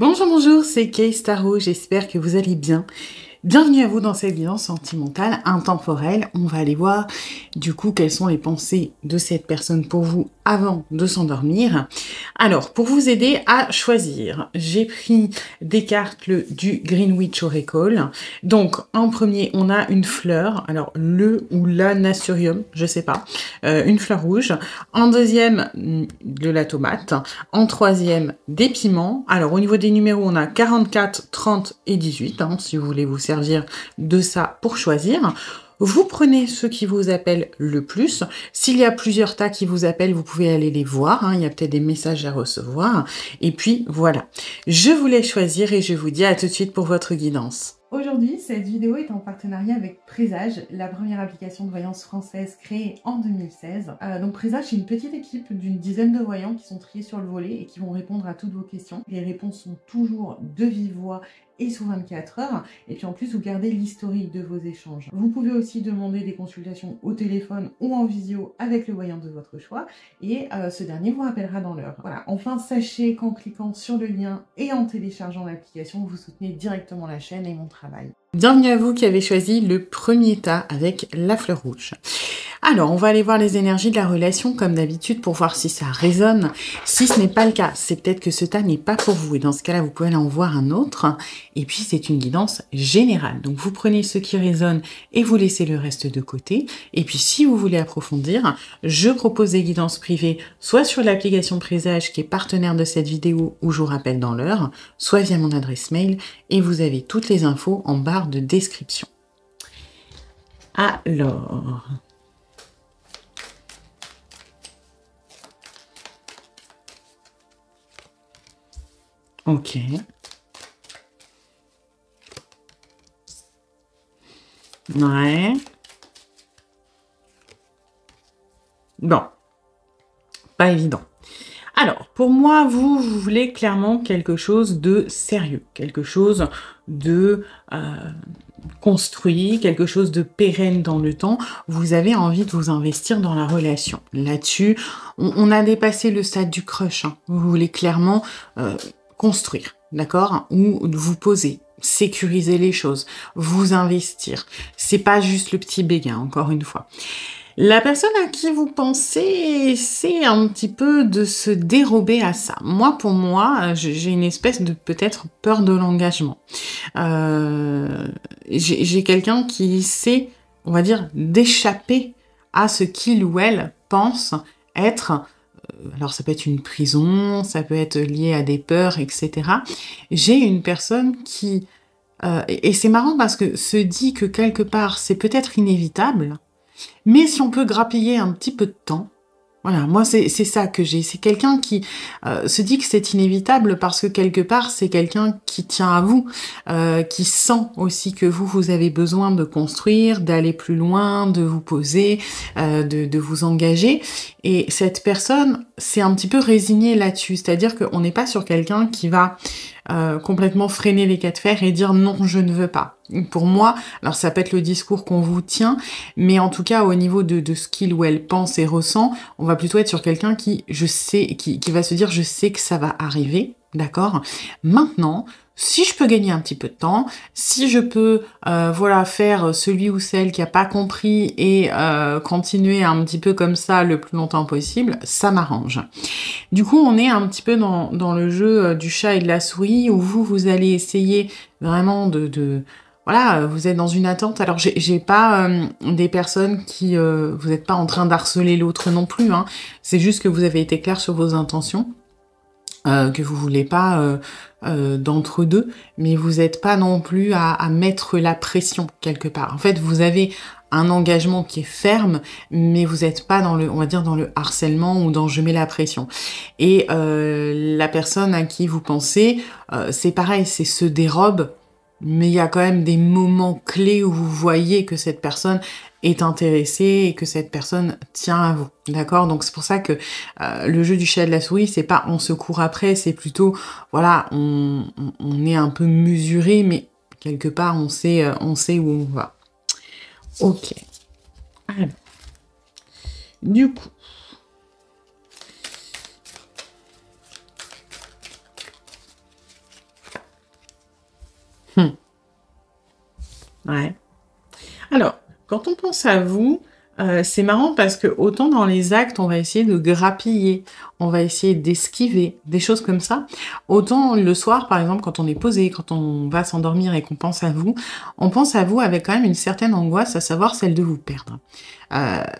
Bonjour, bonjour, c'est Kay Tarot, j'espère que vous allez bien. Bienvenue à vous dans cette guidance sentimentale intemporelle. On va aller voir du coup quelles sont les pensées de cette personne pour vous avant de s'endormir. Alors, pour vous aider à choisir, j'ai pris des cartes du Greenwich Oracle. Donc, en premier, on a une fleur, alors le ou la nasurium, je sais pas, une fleur rouge. En deuxième, de la tomate. En troisième, des piments. Alors, au niveau des numéros, on a 44, 30 et 18, hein, si vous voulez vous servir de ça pour choisir. Vous prenez ceux qui vous appellent le plus. S'il y a plusieurs tas qui vous appellent, vous pouvez aller les voir, hein, il y a peut-être des messages à recevoir. Et puis, voilà. Je vous laisse choisir et je vous dis à tout de suite pour votre guidance. Aujourd'hui, cette vidéo est en partenariat avec Présage, la première application de voyance française créée en 2016. Donc Présage, c'est une petite équipe d'une dizaine de voyants qui sont triés sur le volet et qui vont répondre à toutes vos questions. Les réponses sont toujours de vive voix et sous 24 heures. Et puis en plus, vous gardez l'historique de vos échanges. Vous pouvez aussi demander des consultations au téléphone ou en visio avec le voyant de votre choix. Et ce dernier vous rappellera dans l'heure. Voilà. Enfin, sachez qu'en cliquant sur le lien et en téléchargeant l'application, vous soutenez directement la chaîne et mon travail. Bienvenue à vous qui avez choisi le premier tas avec la fleur rouge. Alors, on va aller voir les énergies de la relation comme d'habitude pour voir si ça résonne. Si ce n'est pas le cas, c'est peut-être que ce tas n'est pas pour vous. Et dans ce cas-là, vous pouvez aller en voir un autre. Et puis, c'est une guidance générale. Donc, vous prenez ce qui résonne et vous laissez le reste de côté. Et puis, si vous voulez approfondir, je propose des guidances privées, soit sur l'application Présage qui est partenaire de cette vidéo où je vous rappelle dans l'heure, soit via mon adresse mail. Et vous avez toutes les infos en barre de description. Alors... Ok. Ouais. Bon. Pas évident. Alors, pour moi, vous voulez clairement quelque chose de sérieux, quelque chose de construit, quelque chose de pérenne dans le temps. Vous avez envie de vous investir dans la relation. Là-dessus, on a dépassé le stade du crush. Hein. Vous voulez clairement construire, d'accord? Ou vous poser, sécuriser les choses, vous investir. C'est pas juste le petit béguin, encore une fois. La personne à qui vous pensez essaie un petit peu de se dérober à ça. Moi, pour moi, j'ai une espèce de peut-être peur de l'engagement. J'ai quelqu'un qui essaie, on va dire, d'échapper à ce qu'il ou elle pense être. Alors ça peut être une prison, ça peut être lié à des peurs, etc. J'ai une personne qui... et c'est marrant parce que se dit que quelque part, c'est peut-être inévitable, mais si on peut grappiller un petit peu de temps, voilà, moi c'est ça que j'ai. C'est quelqu'un qui se dit que c'est inévitable parce que quelque part c'est quelqu'un qui tient à vous, qui sent aussi que vous avez besoin de construire, d'aller plus loin, de vous poser, de vous engager. Et cette personne s'est un petit peu résignée là-dessus. C'est-à-dire qu'on n'est pas sur quelqu'un qui va complètement freiner les cas de fer et dire non, je ne veux pas. Pour moi, alors ça peut être le discours qu'on vous tient, mais en tout cas au niveau de ce qu'il ou elle pense et ressent, on va plutôt être sur quelqu'un qui va se dire je sais que ça va arriver, d'accord? Maintenant, si je peux gagner un petit peu de temps, si je peux voilà, faire celui ou celle qui a pas compris et continuer un petit peu comme ça le plus longtemps possible, ça m'arrange. Du coup, on est un petit peu dans le jeu du chat et de la souris où vous allez essayer vraiment voilà, vous êtes dans une attente. Alors, j'ai pas des personnes qui... vous n'êtes pas en train d'harceler l'autre non plus, hein. C'est juste que vous avez été clair sur vos intentions. Que vous voulez pas d'entre-deux, mais vous n'êtes pas non plus à mettre la pression quelque part. En fait, vous avez un engagement qui est ferme, mais vous n'êtes pas dans le, on va dire, dans le harcèlement ou dans je mets la pression. Et la personne à qui vous pensez, c'est pareil, c'est se dérobe, mais il y a quand même des moments clés où vous voyez que cette personne est intéressée et que cette personne tient à vous, d'accord? Donc c'est pour ça que le jeu du chat et de la souris, c'est pas on se court après, c'est plutôt, voilà, on est un peu mesuré, mais quelque part on sait où on va. Ok. Alors, du coup, Hum, ouais. Alors, quand on pense à vous, c'est marrant parce que autant dans les actes, on va essayer de grappiller, on va essayer d'esquiver, des choses comme ça, autant le soir, par exemple, quand on est posé, quand on va s'endormir et qu'on pense à vous, on pense à vous avec quand même une certaine angoisse, à savoir celle de vous perdre.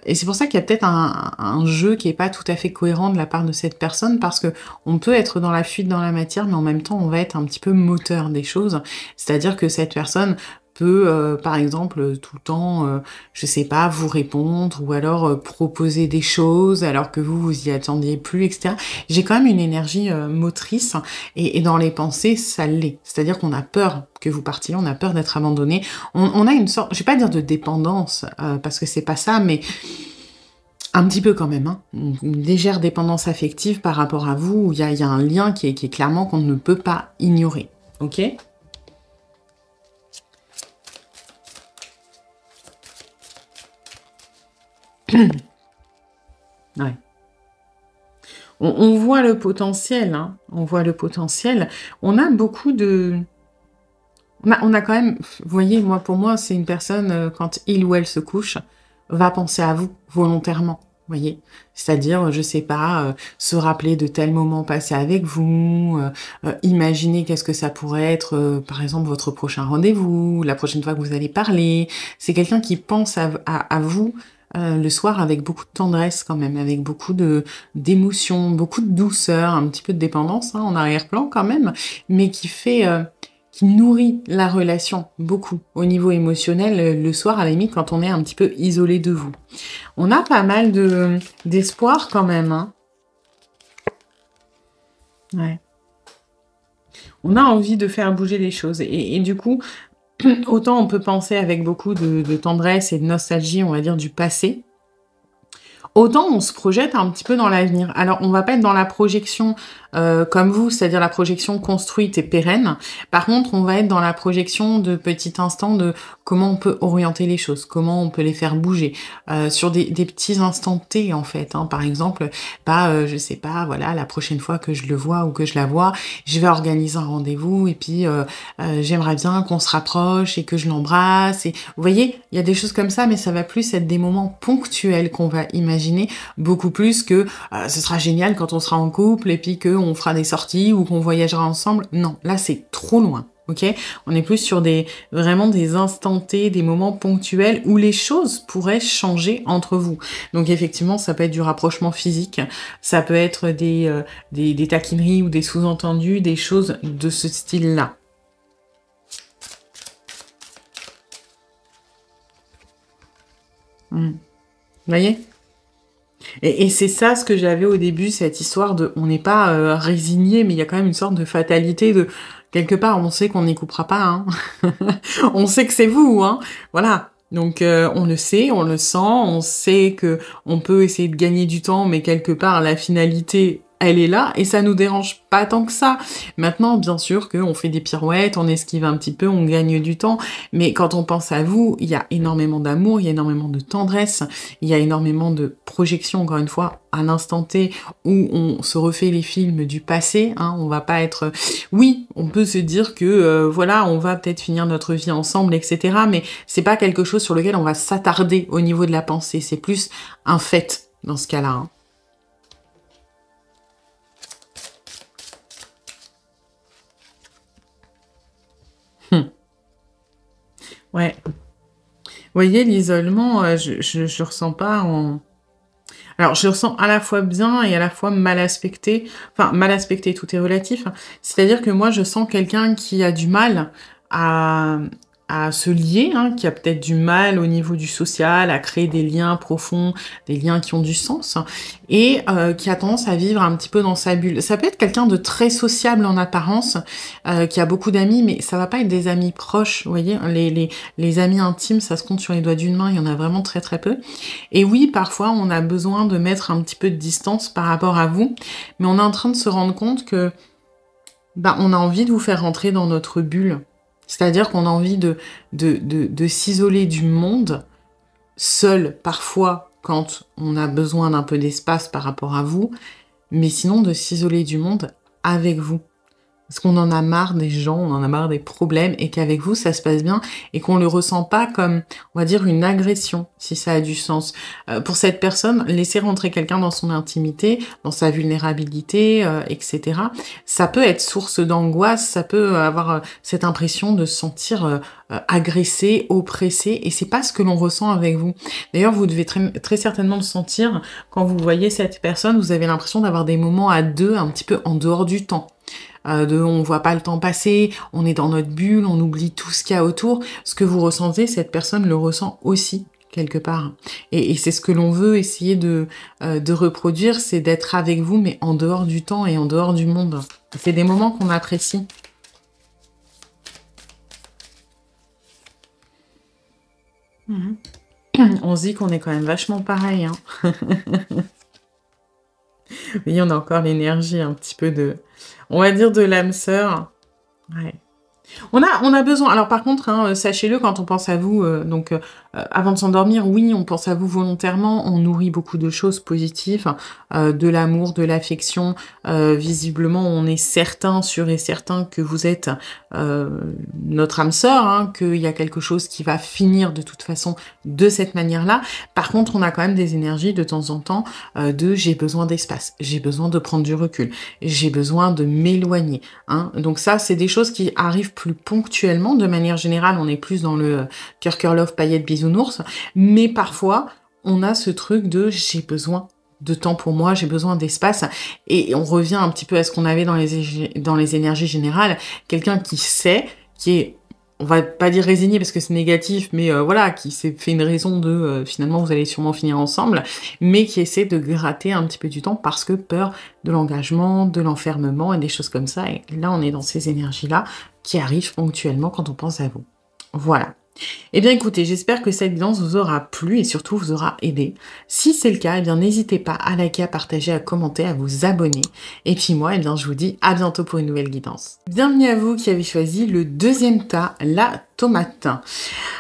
Et c'est pour ça qu'il y a peut-être un jeu qui est pas tout à fait cohérent de la part de cette personne, parce que on peut être dans la fuite dans la matière, mais en même temps, on va être un petit peu moteur des choses. C'est-à-dire que cette personne peut, par exemple, tout le temps, je sais pas, vous répondre ou alors, proposer des choses alors que vous, vous y attendiez plus et cetera. J'ai quand même une énergie, motrice et dans les pensées, ça l'est. C'est-à-dire qu'on a peur que vous partiez, on a peur d'être abandonné. On a une sorte, je vais pas dire de dépendance, parce que c'est pas ça, mais un petit peu quand même, hein. Une légère dépendance affective par rapport à vous, où il y a un lien qui est clairement qu'on ne peut pas ignorer. OK? Ouais. On voit le potentiel, hein, on voit le potentiel. On a beaucoup de on a quand même, vous voyez, moi, pour moi, c'est une personne, quand il ou elle se couche, va penser à vous volontairement, vous voyez? C'est-à-dire, je sais pas, se rappeler de tels moments passés avec vous, imaginer qu'est-ce que ça pourrait être, par exemple, votre prochain rendez-vous, la prochaine fois que vous allez parler. C'est quelqu'un qui pense à vous, le soir avec beaucoup de tendresse quand même, avec beaucoup de d'émotion, beaucoup de douceur, un petit peu de dépendance, hein, en arrière-plan quand même, mais qui nourrit la relation beaucoup au niveau émotionnel, le soir, à la limite, quand on est un petit peu isolé de vous. On a pas mal d'espoir quand même, hein. Ouais. On a envie de faire bouger les choses et du coup, autant on peut penser avec beaucoup de tendresse et de nostalgie, on va dire, du passé, autant on se projette un petit peu dans l'avenir. Alors, on va pas être dans la projection, comme vous, c'est-à-dire la projection construite et pérenne. Par contre, on va être dans la projection de petits instants de comment on peut orienter les choses, comment on peut les faire bouger, sur des petits instants T, en fait, hein. Par exemple, bah, je sais pas, voilà, la prochaine fois que je le vois ou que je la vois, je vais organiser un rendez-vous et puis, j'aimerais bien qu'on se rapproche et que je l'embrasse et vous voyez? Il y a des choses comme ça, mais ça va plus être des moments ponctuels qu'on va imaginer, beaucoup plus que, ce sera génial quand on sera en couple et puis qu'on fera des sorties ou qu'on voyagera ensemble. Non, là, c'est trop loin, OK? On est plus sur vraiment des instants T, des moments ponctuels où les choses pourraient changer entre vous. Donc effectivement, ça peut être du rapprochement physique, ça peut être des taquineries ou des sous-entendus, des choses de ce style-là. Mmh. Vous voyez? Et c'est ça ce que j'avais au début, cette histoire de on n'est pas, résigné, mais il y a quand même une sorte de fatalité de quelque part, on sait qu'on n'y coupera pas, hein. On sait que c'est vous, hein. Voilà. Donc on le sait, on le sent, on sait que on peut essayer de gagner du temps, mais quelque part la finalité, elle est là et ça nous dérange pas tant que ça. Maintenant, bien sûr qu'on fait des pirouettes, on esquive un petit peu, on gagne du temps, mais quand on pense à vous, il y a énormément d'amour, il y a énormément de tendresse, il y a énormément de projection, encore une fois, à l'instant T où on se refait les films du passé, hein, on va pas être... Oui, on peut se dire que, voilà, on va peut-être finir notre vie ensemble, etc., mais c'est pas quelque chose sur lequel on va s'attarder au niveau de la pensée, c'est plus un fait dans ce cas-là, hein. Hum. Ouais. Vous voyez, l'isolement, je ressens pas en... Alors, je le ressens à la fois bien et à la fois mal aspecté. Enfin, mal aspecté, tout est relatif, hein. C'est-à-dire que moi, je sens quelqu'un qui a du mal à, à se lier, hein, qui a peut-être du mal au niveau du social, à créer des liens profonds, des liens qui ont du sens, et qui a tendance à vivre un petit peu dans sa bulle. Ça peut être quelqu'un de très sociable en apparence, qui a beaucoup d'amis, mais ça va pas être des amis proches, vous voyez. Les amis intimes, ça se compte sur les doigts d'une main, il y en a vraiment très très peu. Et oui, parfois, on a besoin de mettre un petit peu de distance par rapport à vous, mais on est en train de se rendre compte que bah, on a envie de vous faire rentrer dans notre bulle. C'est-à-dire qu'on a envie de s'isoler du monde, seul parfois quand on a besoin d'un peu d'espace par rapport à vous, mais sinon de s'isoler du monde avec vous. Parce qu'on en a marre des gens, on en a marre des problèmes, et qu'avec vous, ça se passe bien, et qu'on le ressent pas comme, on va dire, une agression, si ça a du sens. Pour cette personne, laisser rentrer quelqu'un dans son intimité, dans sa vulnérabilité, etc., ça peut être source d'angoisse, ça peut avoir cette impression de se sentir agressé, oppressé, et c'est pas ce que l'on ressent avec vous. D'ailleurs, vous devez très certainement le sentir quand vous voyez cette personne, vous avez l'impression d'avoir des moments à deux, un petit peu en dehors du temps. On voit pas le temps passer, on est dans notre bulle, on oublie tout ce qu'il y a autour. Ce que vous ressentez, cette personne le ressent aussi quelque part. Et c'est ce que l'on veut essayer de reproduire, c'est d'être avec vous, mais en dehors du temps et en dehors du monde. C'est des moments qu'on apprécie. On se dit qu'on est quand même vachement pareil, hein. Oui, on a encore l'énergie un petit peu de... On va dire de l'âme sœur. Ouais. On a besoin... Alors par contre, hein, sachez-le, quand on pense à vous, avant de s'endormir, oui, on pense à vous volontairement, on nourrit beaucoup de choses positives, de l'amour, de l'affection. Visiblement, on est sûr et certain que vous êtes notre âme sœur, hein, qu'il y a quelque chose qui va finir de toute façon de cette manière-là. Par contre, on a quand même des énergies de temps en temps de j'ai besoin d'espace, j'ai besoin de prendre du recul, j'ai besoin de m'éloigner. Hein. Donc ça, c'est des choses qui arrivent plus ponctuellement. De manière générale, on est plus dans le cœur love, paillettes, bisounours. Mais parfois, on a ce truc de j'ai besoin de temps pour moi, j'ai besoin d'espace. Et on revient un petit peu à ce qu'on avait dans les énergies générales. Quelqu'un qui sait, qui est, on va pas dire résigné parce que c'est négatif, mais voilà, qui s'est fait une raison de finalement vous allez sûrement finir ensemble, mais qui essaie de gratter un petit peu du temps parce que peur de l'engagement, de l'enfermement et des choses comme ça. Et là, on est dans ces énergies-là qui arrivent ponctuellement quand on pense à vous. Voilà. Eh bien écoutez, j'espère que cette guidance vous aura plu et surtout vous aura aidé. Si c'est le cas, eh bien n'hésitez pas à liker, à partager, à commenter, à vous abonner. Et puis moi, eh bien je vous dis à bientôt pour une nouvelle guidance. Bienvenue à vous qui avez choisi le deuxième tas, la tomate.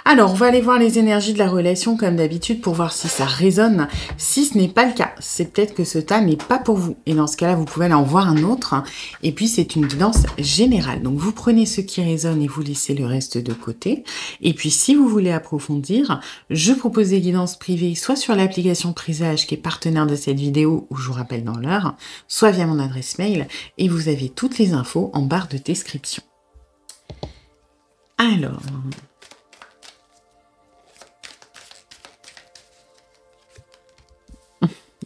Alors, on va aller voir les énergies de la relation comme d'habitude pour voir si ça résonne. Si ce n'est pas le cas, c'est peut-être que ce tas n'est pas pour vous. Et dans ce cas-là, vous pouvez aller en voir un autre. Et puis, c'est une guidance générale. Donc, vous prenez ce qui résonne et vous laissez le reste de côté. Et puis, si vous voulez approfondir, je propose des guidances privées, soit sur l'application Prisage qui est partenaire de cette vidéo, où je vous rappelle dans l'heure, soit via mon adresse mail. Et vous avez toutes les infos en barre de description. Alors...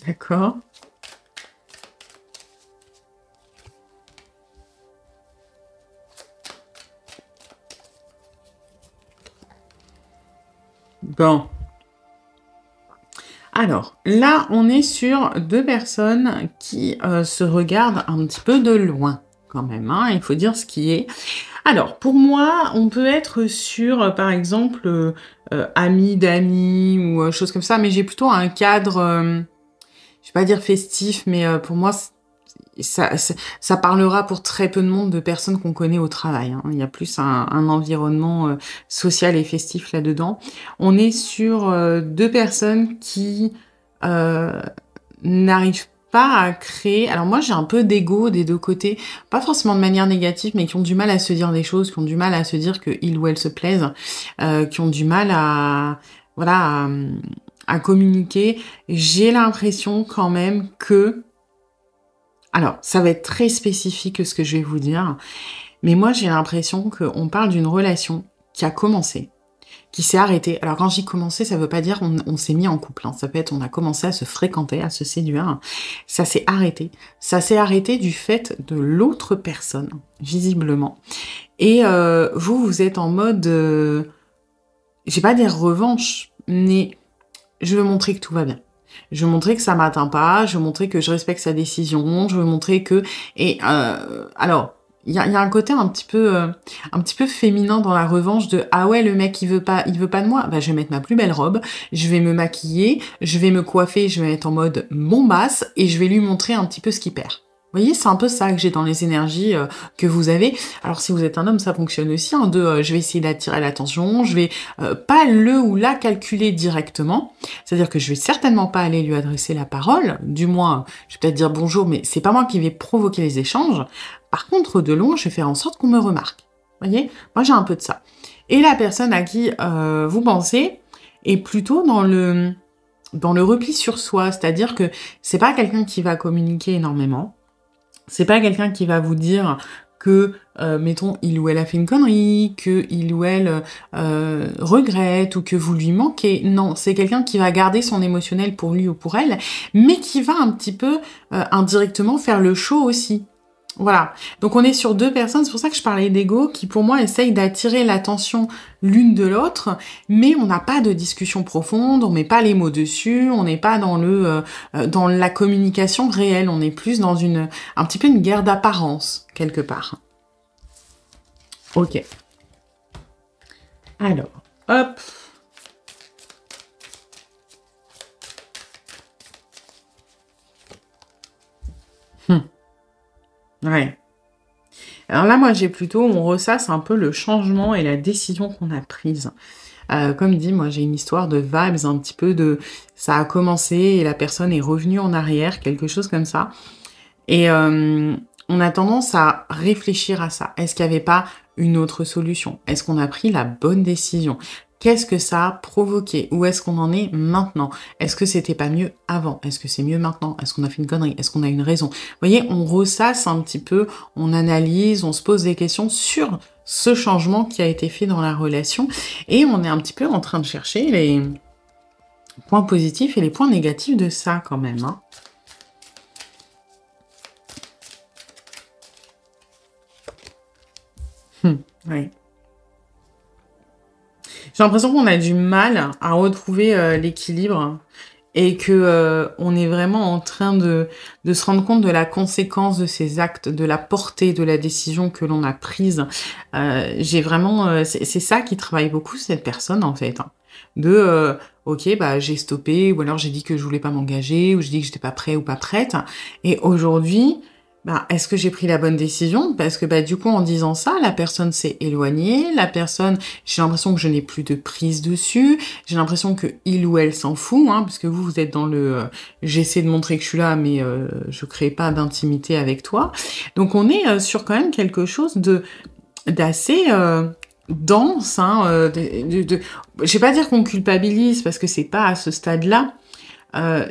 D'accord. Bon. Alors, là, on est sur deux personnes qui se regardent un petit peu de loin, quand même, hein, il faut dire ce qui est. Alors, pour moi, on peut être sur, par exemple, amis d'amis ou choses comme ça, mais j'ai plutôt un cadre, je vais pas dire festif, mais pour moi, ça parlera pour très peu de monde de personnes qu'on connaît au travail. Hein. Il y a plus un environnement social et festif là-dedans. On est sur deux personnes qui n'arrivent pas à créer... Alors moi, j'ai un peu d'ego des deux côtés, pas forcément de manière négative, mais qui ont du mal à se dire des choses, qui ont du mal à se dire qu'il ou elle se plaisent, qui ont du mal à... Voilà, à communiquer. J'ai l'impression quand même que... Alors, ça va être très spécifique ce que je vais vous dire, mais moi j'ai l'impression qu'on parle d'une relation qui a commencé, qui s'est arrêtée. Alors quand j'y commencé, ça veut pas dire on s'est mis en couple, hein. Ça peut être on a commencé à se fréquenter, à se séduire, ça s'est arrêté. Ça s'est arrêté du fait de l'autre personne, visiblement. Et vous êtes en mode, je vais pas dire revanche, mais je veux montrer que tout va bien. Je veux montrer que ça m'atteint pas, je veux montrer que je respecte sa décision, je veux montrer que... Et alors, il y a un côté un petit peu féminin dans la revanche de ah ouais, le mec il veut pas de moi, bah je vais mettre ma plus belle robe, je vais me maquiller, je vais me coiffer, je vais être en mode bombasse et je vais lui montrer un petit peu ce qu'il perd. Vous voyez, c'est un peu ça que j'ai dans les énergies que vous avez. Alors si vous êtes un homme, ça fonctionne aussi, hein, je vais essayer d'attirer l'attention, je vais pas le ou la calculer directement, c'est-à-dire que je vais certainement pas aller lui adresser la parole, du moins, je vais peut-être dire bonjour, mais c'est pas moi qui vais provoquer les échanges. Par contre, de loin, je vais faire en sorte qu'on me remarque. Vous voyez? Moi, j'ai un peu de ça. Et la personne à qui vous pensez est plutôt dans le repli sur soi, c'est-à-dire que c'est pas quelqu'un qui va communiquer énormément, c'est pas quelqu'un qui va vous dire que, mettons, il ou elle a fait une connerie, que il ou elle, regrette ou que vous lui manquez. Non, c'est quelqu'un qui va garder son émotionnel pour lui ou pour elle, mais qui va un petit peu, indirectement faire le show aussi. Voilà. Donc on est sur 2 personnes, c'est pour ça que je parlais d'ego, qui pour moi essayent d'attirer l'attention l'une de l'autre, mais on n'a pas de discussion profonde, on met pas les mots dessus, on n'est pas dans la communication réelle, on est plus dans un petit peu une guerre d'apparence, quelque part. Ok. Alors, hop. Ouais. Alors là, moi, j'ai plutôt, on ressasse un peu le changement et la décision qu'on a prise. Comme dit, moi, j'ai une histoire de vibes, un petit peu de, ça a commencé et la personne est revenue en arrière, quelque chose comme ça. Et on a tendance à réfléchir à ça. Est-ce qu'il n'y avait pas une autre solution? Est-ce qu'on a pris la bonne décision? Qu'est-ce que ça a provoqué? Où est-ce qu'on en est maintenant? Est-ce que c'était pas mieux avant? Est-ce que c'est mieux maintenant? Est-ce qu'on a fait une connerie? Est-ce qu'on a une raison? Vous voyez, on ressasse un petit peu, on analyse, on se pose des questions sur ce changement qui a été fait dans la relation et on est un petit peu en train de chercher les points positifs et les points négatifs de ça quand même, hein. Oui. J'ai l'impression qu'on a du mal à retrouver l'équilibre et que on est vraiment en train de se rendre compte de la conséquence de ces actes, de la portée de la décision que l'on a prise. J'ai vraiment, c'est ça qui travaille beaucoup cette personne en fait, hein. Ok, bah j'ai stoppé, ou alors j'ai dit que je voulais pas m'engager, ou j'ai dit que j'étais pas prêt ou pas prête. Et aujourd'hui, bah, est-ce que j'ai pris la bonne décision? Parce que bah du coup en disant ça, la personne s'est éloignée, la personne, j'ai l'impression que je n'ai plus de prise dessus, j'ai l'impression que il ou elle s'en fout, hein, parce que vous êtes dans le j'essaie de montrer que je suis là, mais je crée pas d'intimité avec toi. Donc on est sur quand même quelque chose de d'assez dense, hein, je vais pas dire qu'on culpabilise parce que c'est pas à ce stade-là.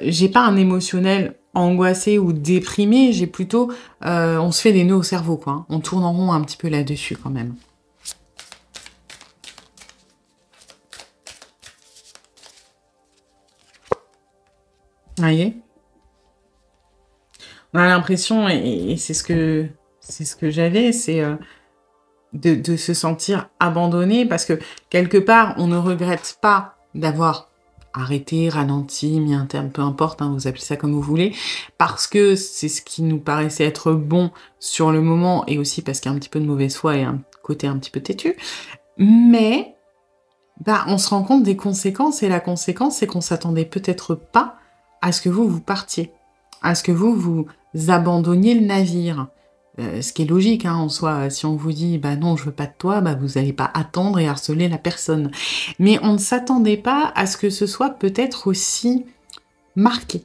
J'ai pas un émotionnel angoissé ou déprimé, j'ai plutôt, on se fait des nœuds au cerveau, quoi, hein. On tourne en rond un petit peu là-dessus quand même. Vous voyez? On a l'impression, et c'est ce que j'avais, c'est de se sentir abandonné parce que quelque part, on ne regrette pas d'avoir arrêté, ralenti, mis un terme, peu importe, hein, vous appelez ça comme vous voulez, parce que c'est ce qui nous paraissait être bon sur le moment et aussi parce qu'il y a un petit peu de mauvaise foi et un côté un petit peu têtu. Mais, bah, on se rend compte des conséquences et la conséquence, c'est qu'on s'attendait peut-être pas à ce que vous partiez, à ce que vous abandonniez le navire. Ce qui est logique, hein, en soi. Si on vous dit, bah non, je veux pas de toi, bah vous allez pas attendre et harceler la personne. Mais on ne s'attendait pas à ce que ce soit peut-être aussi marqué.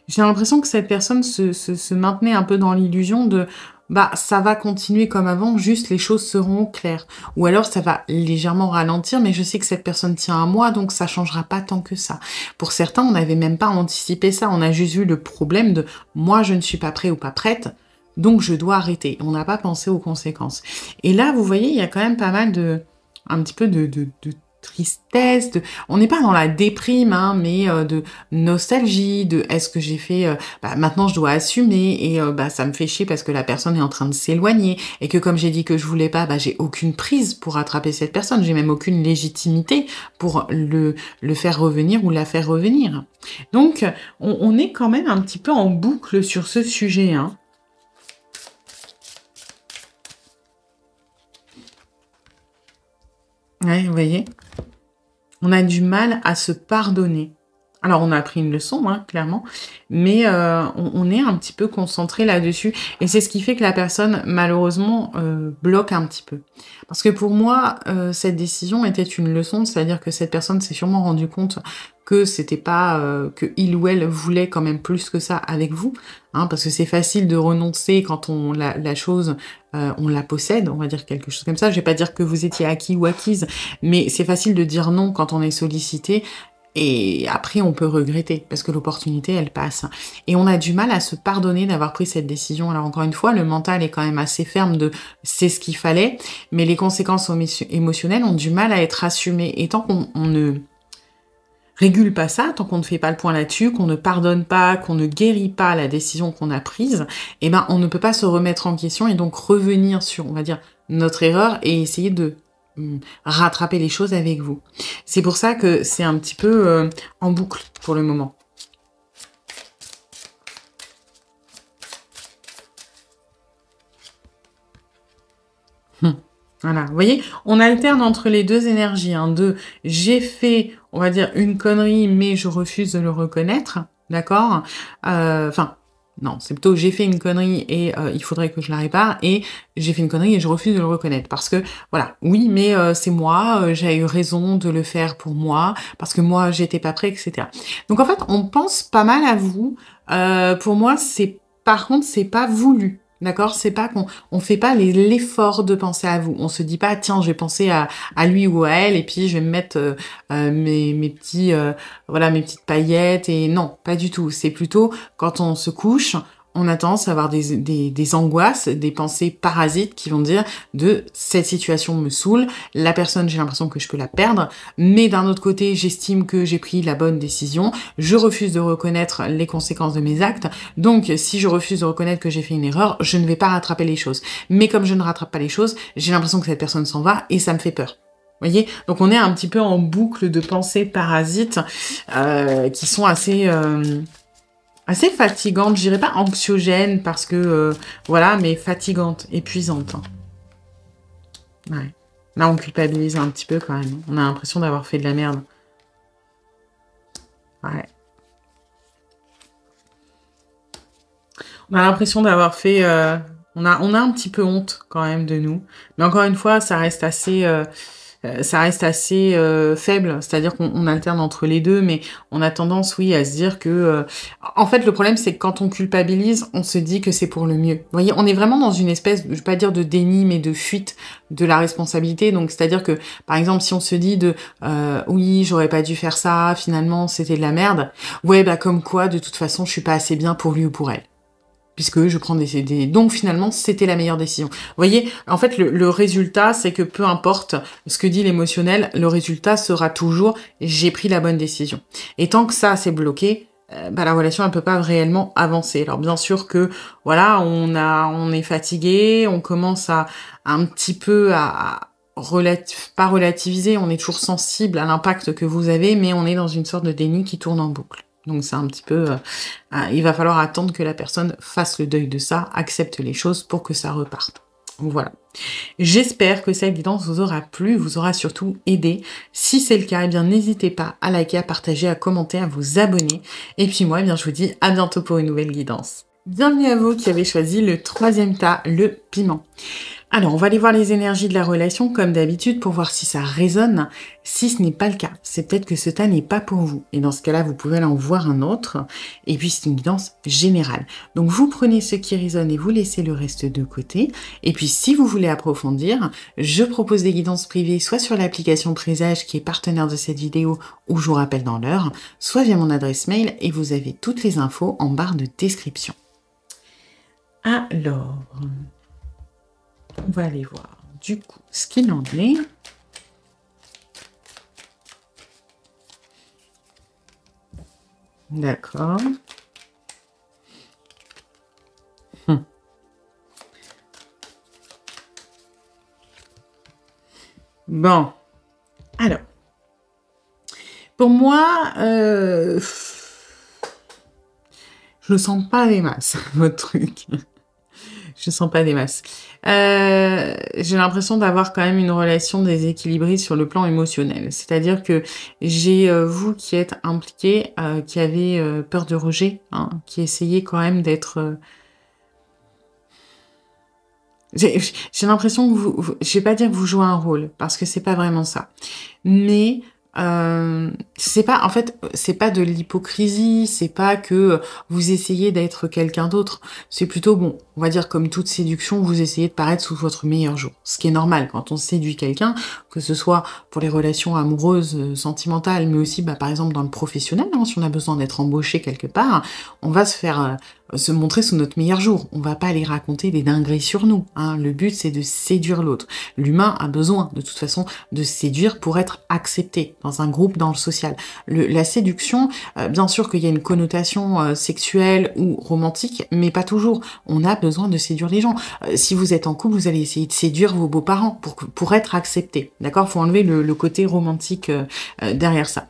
J'ai l'impression que cette personne se maintenait un peu dans l'illusion de, bah ça va continuer comme avant, juste les choses seront claires. Ou alors ça va légèrement ralentir, mais je sais que cette personne tient à moi, donc ça changera pas tant que ça. Pour certains, on n'avait même pas anticipé ça, on a juste vu le problème de, moi je ne suis pas prêt ou pas prête, donc je dois arrêter. On n'a pas pensé aux conséquences. Et là, vous voyez, il y a quand même pas mal un petit peu de tristesse, on n'est pas dans la déprime, hein, mais de nostalgie, de est-ce que j'ai fait, bah, maintenant je dois assumer et bah, ça me fait chier parce que la personne est en train de s'éloigner et que comme j'ai dit que je voulais pas, bah, j'ai aucune prise pour attraper cette personne, j'ai même aucune légitimité pour le faire revenir ou la faire revenir. Donc, on est quand même un petit peu en boucle sur ce sujet, hein. Ouais, vous voyez? On a du mal à se pardonner, Alors, on a appris une leçon, hein, clairement, mais on est un petit peu concentré là-dessus et c'est ce qui fait que la personne, malheureusement, bloque un petit peu. Parce que pour moi, cette décision était une leçon, c'est-à-dire que cette personne s'est sûrement rendu compte que c'était pas, que il ou elle voulait quand même plus que ça avec vous, hein, parce que c'est facile de renoncer quand on la chose, on la possède, on va dire quelque chose comme ça. Je vais pas dire que vous étiez acquis ou acquise, mais c'est facile de dire non quand on est sollicité et après, on peut regretter parce que l'opportunité, elle passe. Et on a du mal à se pardonner d'avoir pris cette décision. Alors encore une fois, le mental est quand même assez ferme de c'est ce qu'il fallait, mais les conséquences émotionnelles ont du mal à être assumées. Et tant qu'on ne régule pas ça, tant qu'on ne fait pas le point là-dessus, qu'on ne pardonne pas, qu'on ne guérit pas la décision qu'on a prise, eh ben on ne peut pas se remettre en question et donc revenir sur, on va dire, notre erreur et essayer de rattraper les choses avec vous. C'est pour ça que c'est un petit peu en boucle pour le moment. Voilà, vous voyez, on alterne entre les deux énergies, hein, de j'ai fait, on va dire, une connerie, mais je refuse de le reconnaître, d'accord? Enfin, non, c'est plutôt j'ai fait une connerie et il faudrait que je la répare, et j'ai fait une connerie et je refuse de le reconnaître. Parce que, voilà, oui, mais c'est moi, j'ai eu raison de le faire pour moi, parce que moi, j'étais pas prêt, etc. Donc en fait, on pense pas mal à vous. Pour moi, par contre, c'est pas voulu. D'accord? C'est pas on fait pas l'effort de penser à vous. On se dit pas, tiens, je vais penser à lui ou à elle, et puis je vais me mettre mes petits, voilà, mes petites paillettes, et non, pas du tout. C'est plutôt quand on se couche, on a tendance à avoir des angoisses, des pensées parasites qui vont dire de cette situation me saoule, la personne, j'ai l'impression que je peux la perdre, mais d'un autre côté, j'estime que j'ai pris la bonne décision, je refuse de reconnaître les conséquences de mes actes, donc si je refuse de reconnaître que j'ai fait une erreur, je ne vais pas rattraper les choses. Mais comme je ne rattrape pas les choses, j'ai l'impression que cette personne s'en va et ça me fait peur. Vous voyez? Donc on est un petit peu en boucle de pensées parasites qui sont assez fatigante, je dirais pas anxiogène parce que, voilà, mais fatigante, épuisante. Ouais. Là, on culpabilise un petit peu quand même. On a l'impression d'avoir fait de la merde. Ouais. On a l'impression d'avoir fait... on a un petit peu honte quand même de nous. Mais encore une fois, ça reste assez... faible, c'est-à-dire qu'on alterne entre les deux, mais on a tendance, oui, à se dire que... En fait, le problème, c'est que quand on culpabilise, on se dit que c'est pour le mieux. Vous voyez, on est vraiment dans une espèce, je vais pas dire de déni, mais de fuite de la responsabilité. Donc, c'est-à-dire que, par exemple, si on se dit de oui, j'aurais pas dû faire ça, finalement, c'était de la merde. Ouais, bah comme quoi, de toute façon, je suis pas assez bien pour lui ou pour elle, puisque je prends des... Donc finalement, c'était la meilleure décision. Vous voyez, en fait, le résultat, c'est que peu importe ce que dit l'émotionnel, le résultat sera toujours j'ai pris la bonne décision. Et tant que ça, c'est bloqué, bah, la relation, elle peut pas réellement avancer. Alors bien sûr que, voilà, on est fatigué, on commence à un petit peu à pas relativiser, on est toujours sensible à l'impact que vous avez, mais on est dans une sorte de déni qui tourne en boucle. Donc c'est un petit peu... il va falloir attendre que la personne fasse le deuil de ça, accepte les choses pour que ça reparte. Donc voilà. J'espère que cette guidance vous aura plu, vous aura surtout aidé. Si c'est le cas, eh bien n'hésitez pas à liker, à partager, à commenter, à vous abonner. Et puis moi, eh bien, je vous dis à bientôt pour une nouvelle guidance. Bienvenue à vous qui avez choisi le troisième tas, le piment. Alors, on va aller voir les énergies de la relation, comme d'habitude, pour voir si ça résonne. Si ce n'est pas le cas, c'est peut-être que ce tas n'est pas pour vous. Et dans ce cas-là, vous pouvez aller en voir un autre. Et puis, c'est une guidance générale. Donc, vous prenez ce qui résonne et vous laissez le reste de côté. Et puis, si vous voulez approfondir, je propose des guidances privées, soit sur l'application Présage, qui est partenaire de cette vidéo, où je vous rappelle dans l'heure, soit via mon adresse mail, et vous avez toutes les infos en barre de description. Alors... on va aller voir du coup ce qu'il en est. D'accord. Bon. Alors. Pour moi, je le sens pas des masses, votre truc. Je sens pas des masses. J'ai l'impression d'avoir quand même une relation déséquilibrée sur le plan émotionnel. C'est-à-dire que j'ai vous qui êtes impliqué, qui avez peur de rejet, hein, qui essayez quand même d'être... J'ai l'impression que je vais pas dire que vous jouez un rôle, parce que c'est pas vraiment ça. Mais c'est pas, en fait, c'est pas de l'hypocrisie, c'est pas que vous essayez d'être quelqu'un d'autre. C'est plutôt, bon, on va dire comme toute séduction, vous essayez de paraître sous votre meilleur jour. Ce qui est normal quand on séduit quelqu'un, que ce soit pour les relations amoureuses, sentimentales, mais aussi, bah, par exemple, dans le professionnel, hein, si on a besoin d'être embauché quelque part, on va se faire... se montrer sous notre meilleur jour. On va pas aller raconter des dingueries sur nous, hein. Le but, c'est de séduire l'autre. L'humain a besoin, de toute façon, de séduire pour être accepté dans un groupe, dans le social. La séduction, bien sûr qu'il y a une connotation sexuelle ou romantique, mais pas toujours. On a besoin de séduire les gens. Si vous êtes en couple, vous allez essayer de séduire vos beaux-parents pour être accepté. D'accord? Faut enlever le côté romantique derrière ça.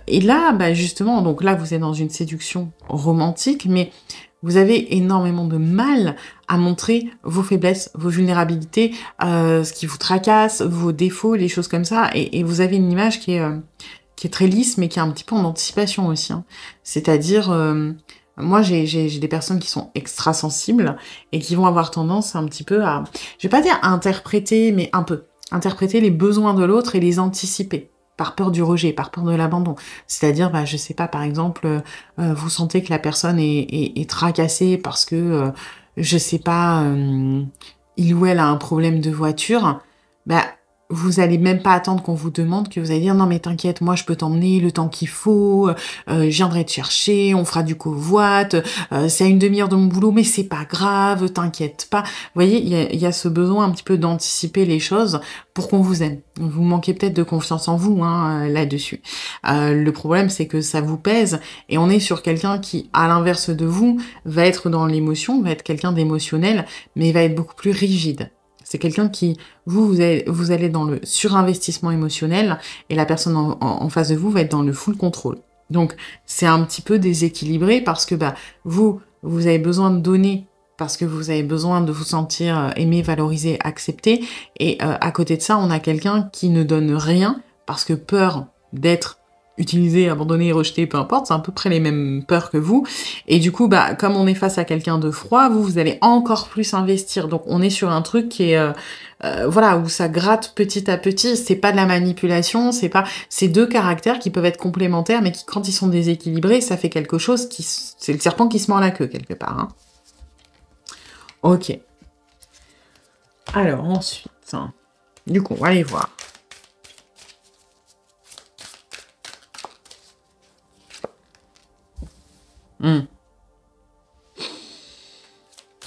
Et là, bah justement, donc là, vous êtes dans une séduction romantique, mais vous avez énormément de mal à montrer vos faiblesses, vos vulnérabilités, ce qui vous tracasse, vos défauts, les choses comme ça, et vous avez une image qui est très lisse, mais qui est un petit peu en anticipation aussi, hein. C'est-à-dire, moi, j'ai des personnes qui sont extra sensibles et qui vont avoir tendance un petit peu à, je vais pas dire à interpréter, mais un peu, interpréter les besoins de l'autre et les anticiper par peur du rejet, par peur de l'abandon. C'est-à-dire, bah, je sais pas, par exemple, vous sentez que la personne est tracassée parce que, je sais pas, il ou elle a un problème de voiture, bah, vous allez même pas attendre qu'on vous demande, que vous allez dire non mais t'inquiète, moi je peux t'emmener le temps qu'il faut, je viendrai te chercher, on fera du covoit, c'est à une demi-heure de mon boulot, mais c'est pas grave, t'inquiète pas. Vous voyez, il y a ce besoin un petit peu d'anticiper les choses pour qu'on vous aime. Vous manquez peut-être de confiance en vous, hein, là-dessus. Le problème, c'est que ça vous pèse, et on est sur quelqu'un qui, à l'inverse de vous, va être dans l'émotion, va être quelqu'un d'émotionnel, mais va être beaucoup plus rigide. C'est quelqu'un qui, vous allez dans le surinvestissement émotionnel, et la personne en face de vous va être dans le full contrôle. Donc, c'est un petit peu déséquilibré parce que bah, vous avez besoin de donner, parce que vous avez besoin de vous sentir aimé, valorisé, accepté, et à côté de ça, on a quelqu'un qui ne donne rien parce que peur d'être utilisé, abandonné, rejeté, peu importe, c'est à peu près les mêmes peurs que vous. Et du coup, bah, comme on est face à quelqu'un de froid, vous allez encore plus investir. Donc, on est sur un truc qui est, voilà, où ça gratte petit à petit. C'est pas de la manipulation, c'est deux caractères qui peuvent être complémentaires, mais qui, quand ils sont déséquilibrés, ça fait quelque chose c'est le serpent qui se mord la queue, quelque part, hein. Ok. Alors, ensuite, hein, du coup, on va aller voir.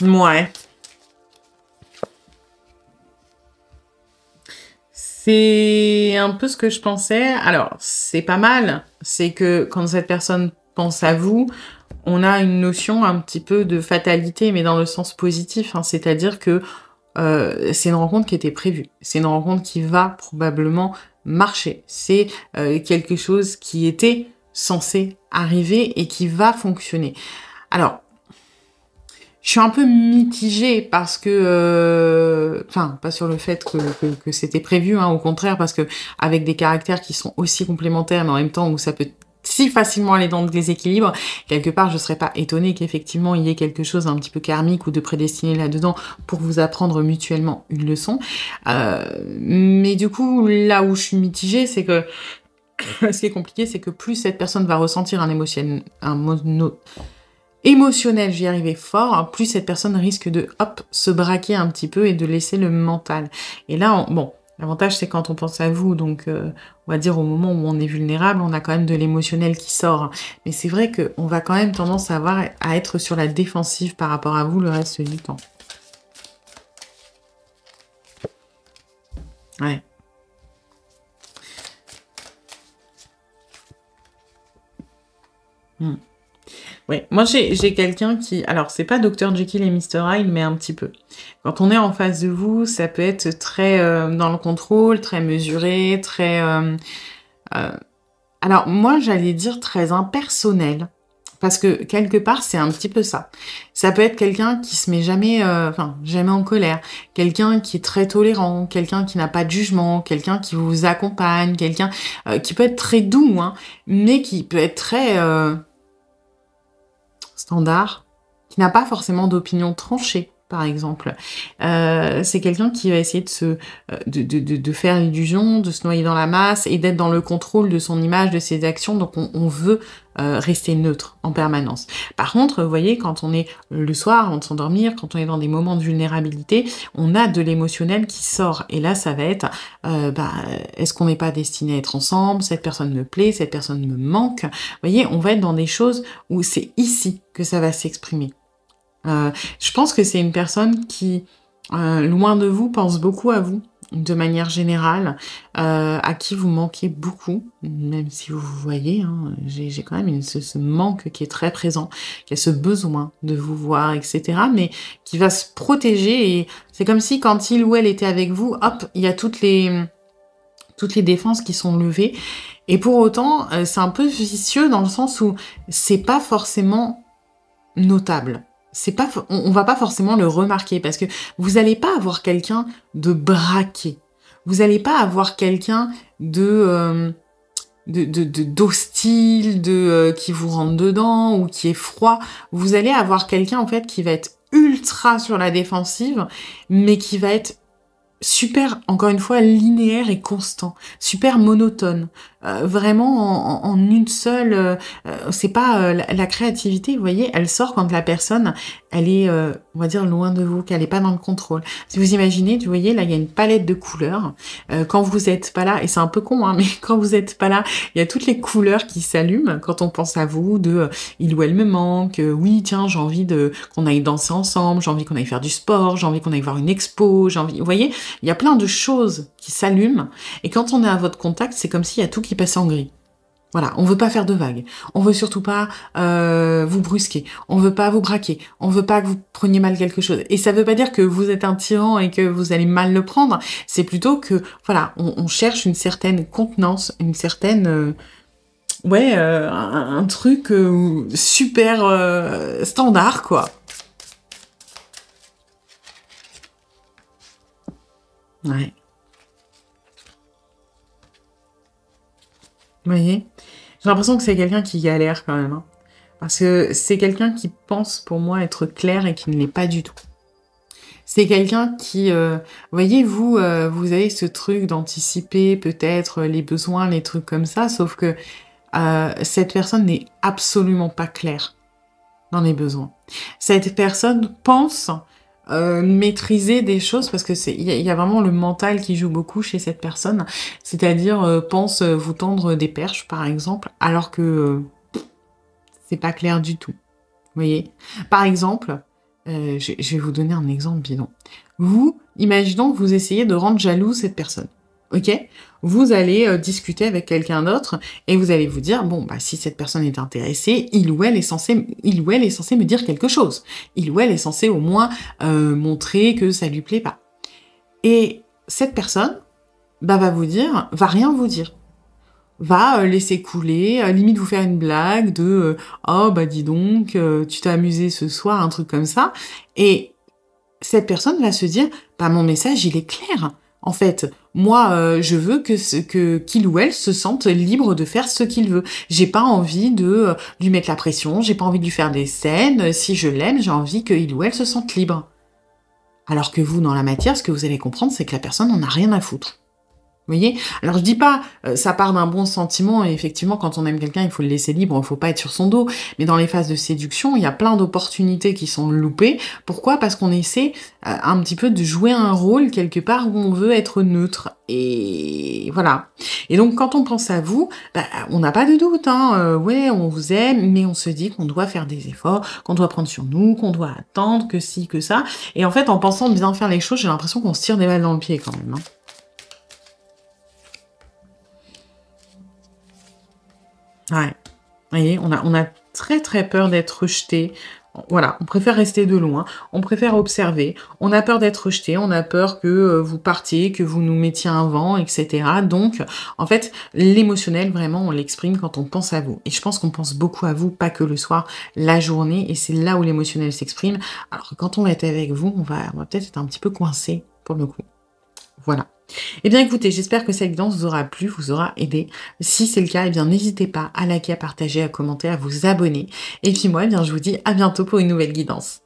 Ouais. C'est un peu ce que je pensais. Alors, c'est pas mal. C'est que quand cette personne pense à vous, on a une notion un petit peu de fatalité, mais dans le sens positif, hein. C'est-à-dire que c'est une rencontre qui était prévue. C'est une rencontre qui va probablement marcher. C'est quelque chose qui était censé arriver et qui va fonctionner. Alors, je suis un peu mitigée parce que, enfin, pas sur le fait que c'était prévu, hein, au contraire, parce que avec des caractères qui sont aussi complémentaires, mais en même temps où ça peut si facilement aller dans le déséquilibre, quelque part, je serais pas étonnée qu'effectivement il y ait quelque chose un petit peu karmique ou de prédestiné là-dedans pour vous apprendre mutuellement une leçon. Mais du coup, là où je suis mitigée, c'est que ce qui est compliqué, c'est que plus cette personne va ressentir émotionnel, j'y arrivais fort, plus cette personne risque de, hop, se braquer un petit peu et de laisser le mental. Et là, bon, l'avantage, c'est quand on pense à vous, donc on va dire au moment où on est vulnérable, on a quand même de l'émotionnel qui sort. Mais c'est vrai qu'on va quand même tendance à être sur la défensive par rapport à vous le reste du temps. Ouais. Oui, moi j'ai quelqu'un qui... Alors, c'est pas Dr Jekyll et Mr Hyde, mais un petit peu. Quand on est en face de vous, ça peut être très dans le contrôle, très mesuré, très... alors, moi, j'allais dire très impersonnel. Parce que quelque part, c'est un petit peu ça. Ça peut être quelqu'un qui se met jamais, jamais en colère, quelqu'un qui est très tolérant, quelqu'un qui n'a pas de jugement, quelqu'un qui vous accompagne, quelqu'un qui peut être très doux, hein, mais qui peut être très standard, qui n'a pas forcément d'opinion tranchée, par exemple. C'est quelqu'un qui va essayer de faire l'illusion, de se noyer dans la masse et d'être dans le contrôle de son image, de ses actions. Donc on veut rester neutre en permanence. Par contre, vous voyez, quand on est le soir avant de s'endormir, quand on est dans des moments de vulnérabilité, on a de l'émotionnel qui sort. Et là, ça va être, est-ce qu'on n'est pas destiné à être ensemble? Cette personne me plaît, cette personne me manque. Vous voyez, on va être dans des choses où c'est ici que ça va s'exprimer. Je pense que c'est une personne qui, loin de vous, pense beaucoup à vous, de manière générale, à qui vous manquez beaucoup, même si vous voyez, hein, j'ai quand même ce manque qui est très présent, qui a ce besoin de vous voir, etc., mais qui va se protéger, et c'est comme si quand il ou elle était avec vous, hop, il y a toutes les défenses qui sont levées, et pour autant, c'est un peu vicieux dans le sens où c'est pas forcément notable. C'est pas, on va pas forcément le remarquer parce que vous allez pas avoir quelqu'un de braqué. Vous allez pas avoir quelqu'un d'hostile, qui vous rentre dedans ou qui est froid. Vous allez avoir quelqu'un en fait qui va être ultra sur la défensive, mais qui va être super, encore une fois, linéaire et constant, super monotone, vraiment en une seule. C'est pas la créativité, vous voyez, elle sort quand la personne, elle est, on va dire, loin de vous, qu'elle est pas dans le contrôle. Si vous imaginez, vous voyez, là, il y a une palette de couleurs. Quand vous êtes pas là, et c'est un peu con, hein, mais quand vous êtes pas là, il y a toutes les couleurs qui s'allument quand on pense à vous, il ou elle me manque, oui, tiens, j'ai envie qu'on aille danser ensemble, j'ai envie qu'on aille faire du sport, j'ai envie qu'on aille voir une expo, j'ai envie, vous voyez, il y a plein de choses qui s'allument, et quand on est à votre contact, c'est comme s'il y a tout qui passait en gris. Voilà, on veut pas faire de vagues, on veut surtout pas vous brusquer, on veut pas vous braquer, on veut pas que vous preniez mal quelque chose. Et ça veut pas dire que vous êtes un tyran et que vous allez mal le prendre, c'est plutôt que, voilà, on cherche une certaine contenance, une certaine... un truc super standard, quoi. Ouais. Vous voyez? J'ai l'impression que c'est quelqu'un qui galère quand même, hein. Parce que c'est quelqu'un qui pense pour moi être clair et qui ne l'est pas du tout. C'est quelqu'un qui, vous voyez, vous avez ce truc d'anticiper peut-être les besoins, les trucs comme ça, sauf que cette personne n'est absolument pas claire dans les besoins. Cette personne pense maîtriser des choses, parce que il y a vraiment le mental qui joue beaucoup chez cette personne, c'est-à-dire pense vous tendre des perches, par exemple, alors que c'est pas clair du tout. Vous voyez? Par exemple, je vais vous donner un exemple bidon. Vous, imaginons que vous essayez de rendre jaloux cette personne. Ok? Vous allez discuter avec quelqu'un d'autre et vous allez vous dire, bon, bah, si cette personne est intéressée, il ou elle est censé me dire quelque chose. Il ou elle est censé au moins montrer que ça lui plaît pas. Et cette personne, bah, va rien vous dire. Va laisser couler, limite vous faire une blague de oh bah dis donc, tu t'es amusé ce soir, un truc comme ça. Et cette personne va se dire, bah mon message il est clair. En fait, moi je veux que qu'il ou elle se sente libre de faire ce qu'il veut. J'ai pas envie de lui mettre la pression, j'ai pas envie de lui faire des scènes. Si je l'aime, j'ai envie qu'il ou elle se sente libre. Alors que vous, dans la matière, ce que vous allez comprendre, c'est que la personne n'en a rien à foutre. Vous voyez? Alors je dis pas, ça part d'un bon sentiment, et effectivement, quand on aime quelqu'un, il faut le laisser libre, il faut pas être sur son dos. Mais dans les phases de séduction, il y a plein d'opportunités qui sont loupées. Pourquoi? Parce qu'on essaie un petit peu de jouer un rôle quelque part où on veut être neutre. Et voilà. Et donc, quand on pense à vous, bah, on n'a pas de doute, hein. Ouais, on vous aime, mais on se dit qu'on doit faire des efforts, qu'on doit prendre sur nous, qu'on doit attendre, que ci, que ça. Et en fait, en pensant bien faire les choses, j'ai l'impression qu'on se tire des balles dans le pied quand même, hein. Ouais. Vous voyez, on a très très peur d'être rejeté, Voilà, on préfère rester de loin, on préfère observer, on a peur d'être rejeté, on a peur que vous partiez, que vous nous mettiez un vent, etc. Donc, en fait, l'émotionnel, vraiment, on l'exprime quand on pense à vous. Et je pense qu'on pense beaucoup à vous, pas que le soir, la journée, et c'est là où l'émotionnel s'exprime. Alors que quand on va être avec vous, on va peut-être être un petit peu coincé, pour le coup. Voilà. Eh bien écoutez, j'espère que cette guidance vous aura plu, vous aura aidé. Si c'est le cas, eh bien n'hésitez pas à liker, à partager, à commenter, à vous abonner. Et puis moi, eh bien je vous dis à bientôt pour une nouvelle guidance.